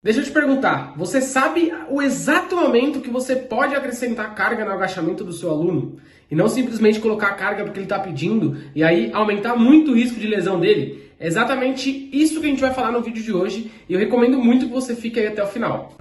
Deixa eu te perguntar, você sabe o exato momento que você pode acrescentar carga no agachamento do seu aluno? E não simplesmente colocar a carga porque ele está pedindo e aí aumentar muito o risco de lesão dele? É exatamente isso que a gente vai falar no vídeo de hoje e eu recomendo muito que você fique aí até o final.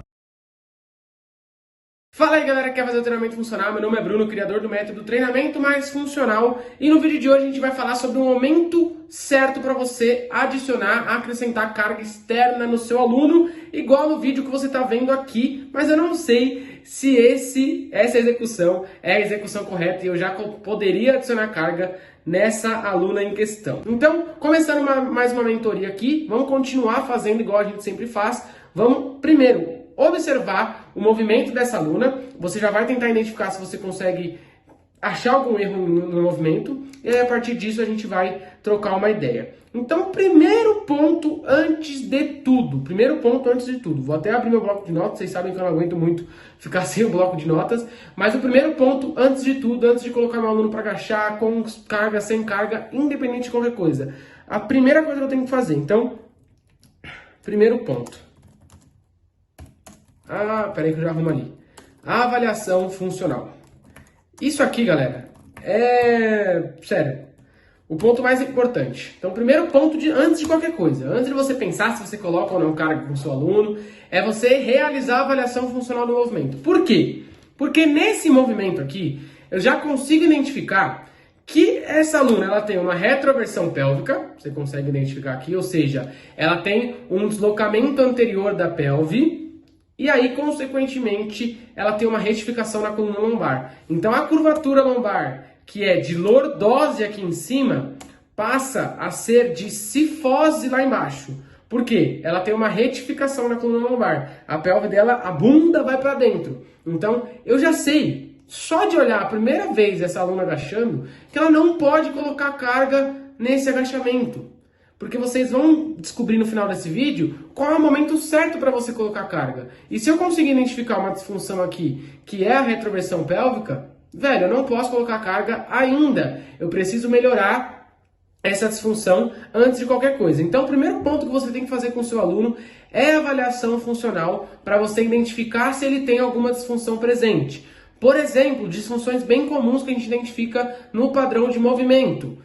Fala aí galera que quer fazer o treinamento funcional, meu nome é Bruno, criador do método Treinamento Mais Funcional e no vídeo de hoje a gente vai falar sobre o momento certo para você adicionar, acrescentar carga externa no seu aluno, igual no vídeo que você está vendo aqui, mas eu não sei se essa execução é a execução correta e eu já poderia adicionar carga nessa aluna em questão. Então, começando mais uma mentoria aqui, vamos continuar fazendo igual a gente sempre faz, vamos primeiro observar o movimento dessa aluna, você já vai tentar identificar se você consegue achar algum erro no movimento, e aí a partir disso a gente vai trocar uma ideia. Então, primeiro ponto antes de tudo, vou até abrir meu bloco de notas, vocês sabem que eu não aguento muito ficar sem o bloco de notas, mas o primeiro ponto antes de tudo, antes de colocar meu aluno para agachar, com carga, sem carga, independente de qualquer coisa, a primeira coisa que eu tenho que fazer, então, primeiro ponto. Peraí que eu já arrumo ali. A avaliação funcional. Isso aqui, galera, é... sério, o ponto mais importante. Então, o primeiro ponto, antes de qualquer coisa, antes de você pensar se você coloca ou não carga com o seu aluno, é você realizar a avaliação funcional do movimento. Por quê? Porque nesse movimento aqui, eu já consigo identificar que essa aluna ela tem uma retroversão pélvica, você consegue identificar aqui, ou seja, ela tem um deslocamento anterior da pelve, e aí, consequentemente, ela tem uma retificação na coluna lombar. Então, a curvatura lombar, que é de lordose aqui em cima, passa a ser de cifose lá embaixo. Por quê? Ela tem uma retificação na coluna lombar. A pelve dela, a bunda vai para dentro. Então, eu já sei, só de olhar a primeira vez essa aluna agachando, que ela não pode colocar carga nesse agachamento. Porque vocês vão descobrir no final desse vídeo qual é o momento certo para você colocar carga. E se eu conseguir identificar uma disfunção aqui, que é a retroversão pélvica, velho, eu não posso colocar carga ainda. Eu preciso melhorar essa disfunção antes de qualquer coisa. Então, o primeiro ponto que você tem que fazer com o seu aluno é a avaliação funcional para você identificar se ele tem alguma disfunção presente. Por exemplo, disfunções bem comuns que a gente identifica no padrão de movimento.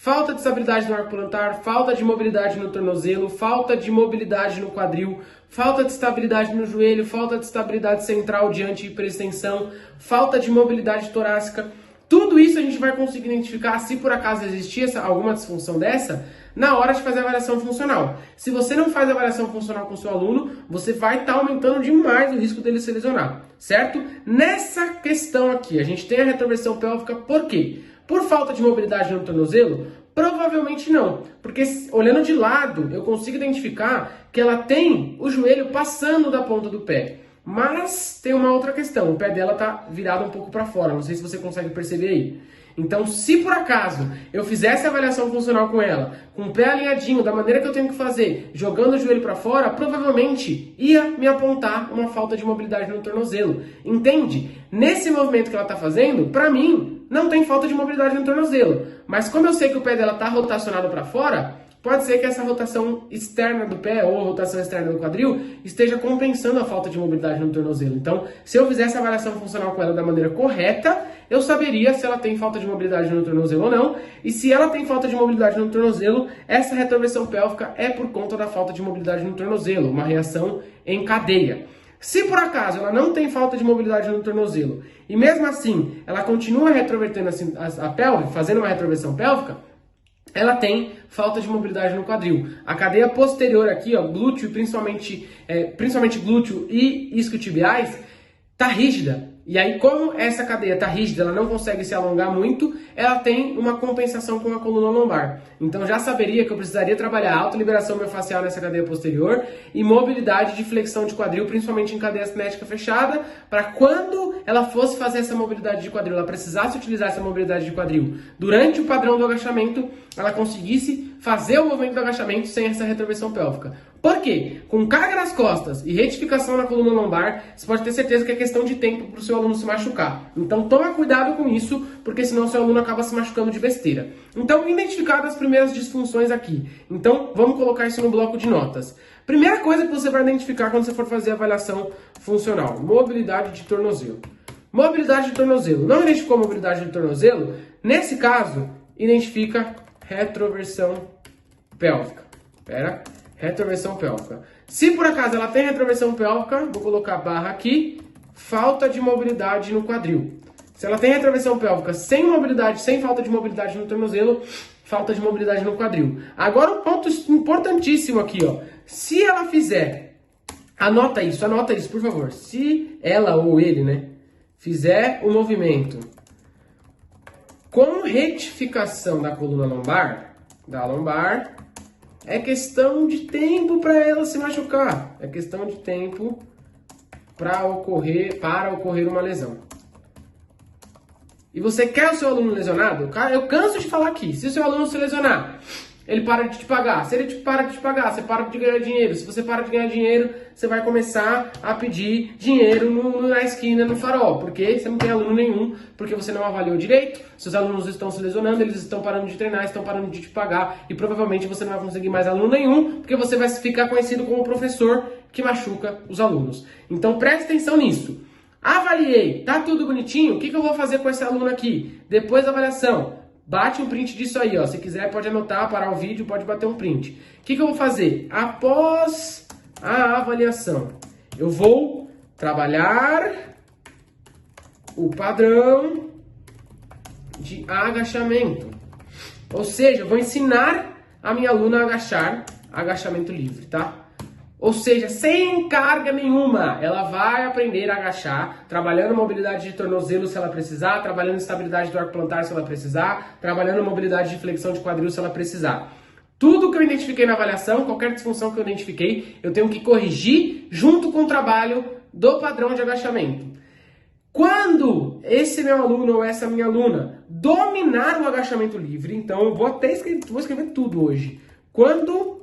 Falta de estabilidade no arco plantar, falta de mobilidade no tornozelo, falta de mobilidade no quadril, falta de estabilidade no joelho, falta de estabilidade central diante de hiperextensão, falta de mobilidade torácica. Tudo isso a gente vai conseguir identificar se por acaso existir alguma disfunção dessa na hora de fazer a avaliação funcional. Se você não faz a avaliação funcional com o seu aluno, você vai estar aumentando demais o risco dele se lesionar, certo? Nessa questão aqui, a gente tem a retroversão pélvica, por quê? Por falta de mobilidade no tornozelo? Provavelmente não, porque olhando de lado eu consigo identificar que ela tem o joelho passando da ponta do pé. Mas tem uma outra questão, o pé dela está virado um pouco para fora, não sei se você consegue perceber aí. Então, se por acaso eu fizesse a avaliação funcional com ela, com o pé alinhadinho, da maneira que eu tenho que fazer, jogando o joelho para fora, provavelmente ia me apontar uma falta de mobilidade no tornozelo. Entende? Nesse movimento que ela está fazendo, para mim, não tem falta de mobilidade no tornozelo. Mas como eu sei que o pé dela está rotacionado para fora, pode ser que essa rotação externa do pé ou rotação externa do quadril esteja compensando a falta de mobilidade no tornozelo. Então, se eu fizesse a avaliação funcional com ela da maneira correta, eu saberia se ela tem falta de mobilidade no tornozelo ou não. E se ela tem falta de mobilidade no tornozelo, essa retroversão pélvica é por conta da falta de mobilidade no tornozelo, uma reação em cadeia. Se por acaso ela não tem falta de mobilidade no tornozelo e mesmo assim ela continua retrovertendo a pelve, fazendo uma retroversão pélvica, ela tem falta de mobilidade no quadril. A cadeia posterior aqui, ó, glúteo, principalmente glúteo e isquiotibiais, tá rígida. E aí, como essa cadeia tá rígida, ela não consegue se alongar muito, ela tem uma compensação com a coluna lombar. Então já saberia que eu precisaria trabalhar autoliberação miofascial nessa cadeia posterior e mobilidade de flexão de quadril, principalmente em cadeia cinética fechada, para quando ela fosse fazer essa mobilidade de quadril, ela precisasse utilizar essa mobilidade de quadril durante o padrão do agachamento, ela conseguisse fazer o movimento do agachamento sem essa retroversão pélvica. Por quê? Com carga nas costas e retificação na coluna lombar, você pode ter certeza que é questão de tempo para o seu aluno se machucar. Então toma cuidado com isso, porque senão o seu aluno acaba se machucando de besteira. Então, identificadas as primeiras disfunções aqui. Então, vamos colocar isso no bloco de notas. Primeira coisa que você vai identificar quando você for fazer a avaliação funcional: mobilidade de tornozelo. Mobilidade de tornozelo. Não identificou mobilidade de tornozelo? Nesse caso, identifica retroversão pélvica. Retroversão pélvica. Se por acaso ela tem retroversão pélvica, vou colocar barra aqui, falta de mobilidade no quadril. Se ela tem retroversão pélvica sem mobilidade, sem falta de mobilidade no tornozelo, falta de mobilidade no quadril. Agora um ponto importantíssimo aqui, ó. Se ela fizer, anota isso, por favor. Se ela ou ele, né, fizer o movimento com retificação da coluna lombar, é questão de tempo para ela se machucar. É questão de tempo para ocorrer uma lesão. E você quer o seu aluno lesionado? Eu canso de falar aqui. Se o seu aluno se lesionar, ele para de te pagar. Se ele para de te pagar, você para de ganhar dinheiro. Se você para de ganhar dinheiro, você vai começar a pedir dinheiro na esquina, no farol. Porque você não tem aluno nenhum, porque você não avaliou direito. Seus alunos estão se lesionando, eles estão parando de treinar, estão parando de te pagar. E provavelmente você não vai conseguir mais aluno nenhum, porque você vai ficar conhecido como o professor que machuca os alunos. Então preste atenção nisso. Avaliei, tá tudo bonitinho? O que eu vou fazer com esse aluno aqui? Depois da avaliação, bate um print disso aí, ó. Se quiser pode anotar, parar o vídeo, pode bater um print. O que eu vou fazer? Após a avaliação, eu vou trabalhar o padrão de agachamento. Ou seja, eu vou ensinar a minha aluna a agachar, agachamento livre, tá? Ou seja, sem carga nenhuma, ela vai aprender a agachar, trabalhando mobilidade de tornozelo se ela precisar, trabalhando estabilidade do arco plantar se ela precisar, trabalhando mobilidade de flexão de quadril se ela precisar. Tudo que eu identifiquei na avaliação, qualquer disfunção que eu identifiquei, eu tenho que corrigir junto com o trabalho do padrão de agachamento. Quando esse meu aluno ou essa minha aluna dominar o agachamento livre, então eu vou escrever tudo hoje. Quando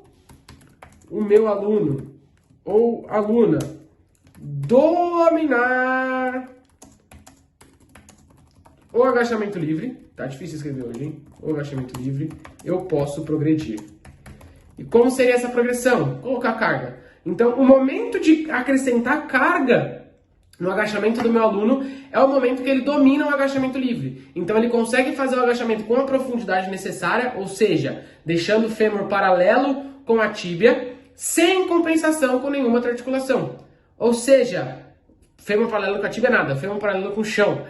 o meu aluno ou aluna dominar o agachamento livre, tá difícil escrever hoje, hein? O agachamento livre, eu posso progredir. E como seria essa progressão? Colocar carga. Então, o momento de acrescentar carga no agachamento do meu aluno é o momento que ele domina o agachamento livre. Então, ele consegue fazer o agachamento com a profundidade necessária, ou seja, deixando o fêmur paralelo com a tíbia, sem compensação com nenhuma outra articulação. Ou seja, fêmur paralelo com a tíbia nada, fêmur paralelo com o chão.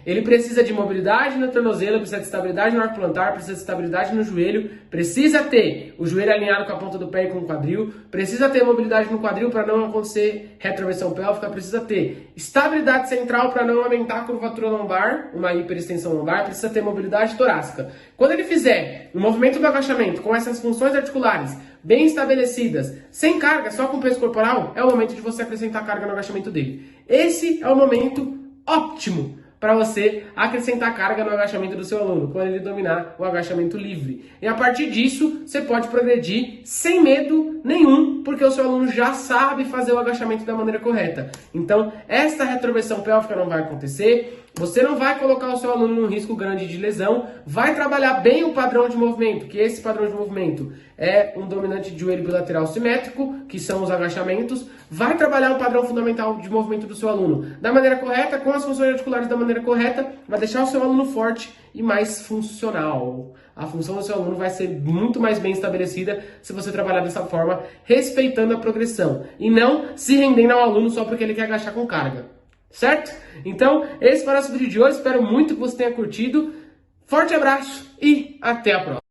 Ele precisa de mobilidade no tornozelo, precisa de estabilidade no arco plantar, precisa de estabilidade no joelho, precisa ter o joelho alinhado com a ponta do pé e com o quadril, precisa ter mobilidade no quadril para não acontecer retroversão pélvica, precisa ter estabilidade central para não aumentar a curvatura lombar, uma hiperextensão lombar, precisa ter mobilidade torácica. Quando ele fizer o movimento do agachamento com essas funções articulares bem estabelecidas, sem carga, só com peso corporal, é o momento de você acrescentar carga no agachamento dele. Esse é o momento óptimo para você acrescentar carga no agachamento do seu aluno, quando ele dominar o agachamento livre. E a partir disso, você pode progredir sem medo nenhum, porque o seu aluno já sabe fazer o agachamento da maneira correta. Então, esta retroversão pélvica não vai acontecer, você não vai colocar o seu aluno num risco grande de lesão, vai trabalhar bem o padrão de movimento, que esse padrão de movimento é um dominante de joelho bilateral simétrico, que são os agachamentos, vai trabalhar o padrão fundamental de movimento do seu aluno da maneira correta, com as funções articulares da maneira correta, vai deixar o seu aluno forte e mais funcional. A função do seu aluno vai ser muito mais bem estabelecida se você trabalhar dessa forma, respeitando a progressão, e não se rendendo ao aluno só porque ele quer agachar com carga. Certo? Então, esse foi o nosso vídeo de hoje. Espero muito que você tenha curtido. Forte abraço e até a próxima.